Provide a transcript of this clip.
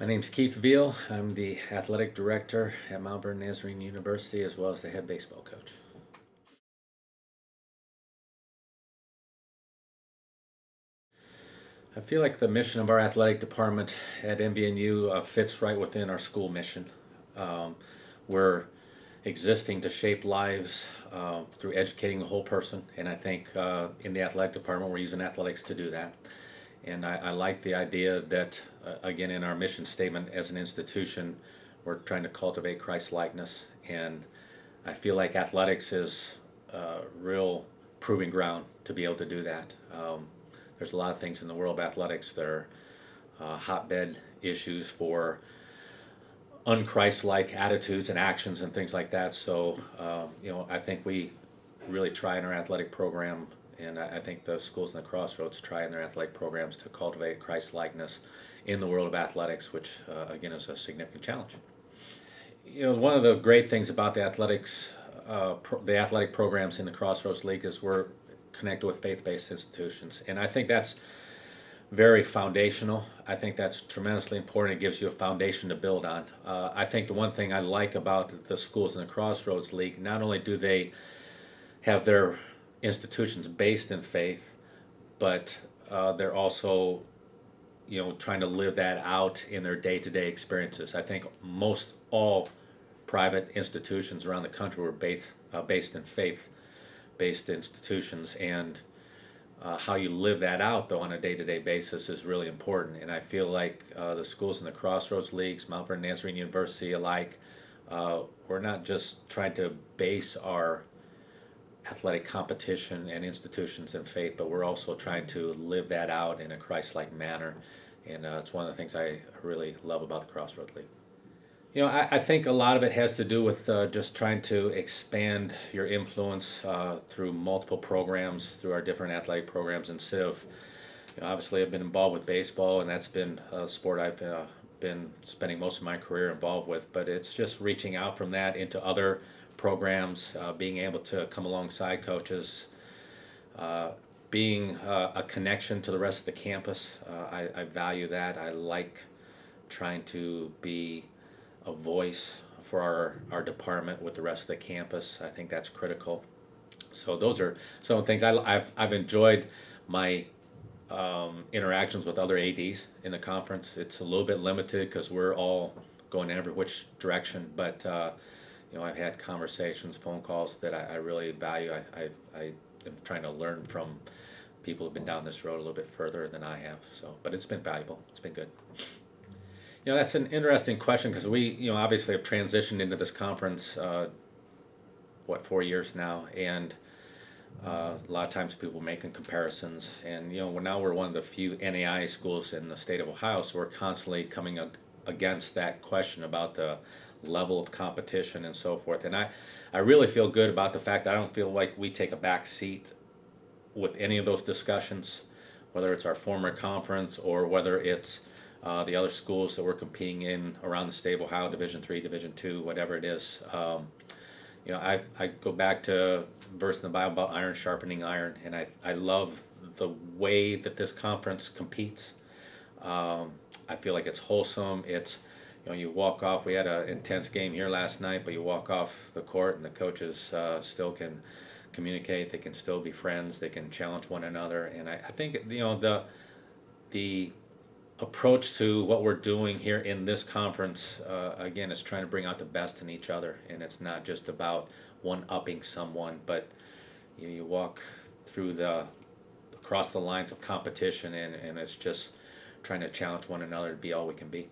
My name's Keith Veale. I'm the athletic director at Mount Vernon Nazarene University, as well as the head baseball coach. I feel like the mission of our athletic department at MVNU fits right within our school mission. Um, we're existing to shape lives through educating the whole person, and I think in the athletic department we're using athletics to do that. And I like the idea that, again, in our mission statement as an institution, we're trying to cultivate Christ-likeness. And I feel like athletics is real proving ground to be able to do that. There's a lot of things in the world of athletics that are hotbed issues for unchristlike attitudes and actions and things like that. So, I think we really try in our athletic program, and I think the schools in the Crossroads try in their athletic programs to cultivate Christ-likeness in the world of athletics, which, again, is a significant challenge. One of the great things about the the athletic programs in the Crossroads League is we're connected with faith-based institutions, and I think that's very foundational. I think that's tremendously important. It gives you a foundation to build on. I think the one thing I like about the schools in the Crossroads League, not only do they have their institutions based in faith, but they're also, trying to live that out in their day-to-day experiences. I think most all private institutions around the country were based in faith-based institutions, and how you live that out, though, on a day-to-day basis is really important. And I feel like the schools in the Crossroads Leagues, Mount Vernon Nazarene University alike, we're not just trying to base our athletic competition and institutions in faith, but we're also trying to live that out in a Christ-like manner. And it's one of the things I really love about the Crossroads League. I think a lot of it has to do with just trying to expand your influence through multiple programs, through our different athletic programs, instead of, obviously I've been involved with baseball, and that's been a sport I've been spending most of my career involved with, but it's just reaching out from that into other programs, being able to come alongside coaches, being a connection to the rest of the campus. I value that. I like trying to be a voice for our department with the rest of the campus. I think that's critical. So those are some of the things I've enjoyed my interactions with other ADs in the conference. It's a little bit limited because we're all going in every which direction, but I've had conversations, phone calls that I really value. I am trying to learn from people who've been down this road a little bit further than I have. So, but it's been valuable. It's been good. That's an interesting question because we, obviously have transitioned into this conference, 4 years now, and a lot of times people making comparisons, and now we're one of the few NAIA schools in the state of Ohio, so we're constantly coming against that question about the level of competition and so forth. And I really feel good about the fact that I don't feel like we take a back seat with any of those discussions, whether it's our former conference or whether it's the other schools that we're competing in around the state of Ohio, Division III, Division II, whatever it is. I go back to verse in the Bible about iron sharpening iron, and I love the way that this conference competes. I feel like it's wholesome. It's, you walk off. We had an intense game here last night, but you walk off the court and the coaches still can communicate. They can still be friends. They can challenge one another, and I think the approach to what we're doing here in this conference, again, is trying to bring out the best in each other, and it's not just about one-upping someone, but you walk through across the lines of competition, and it's just trying to challenge one another to be all we can be.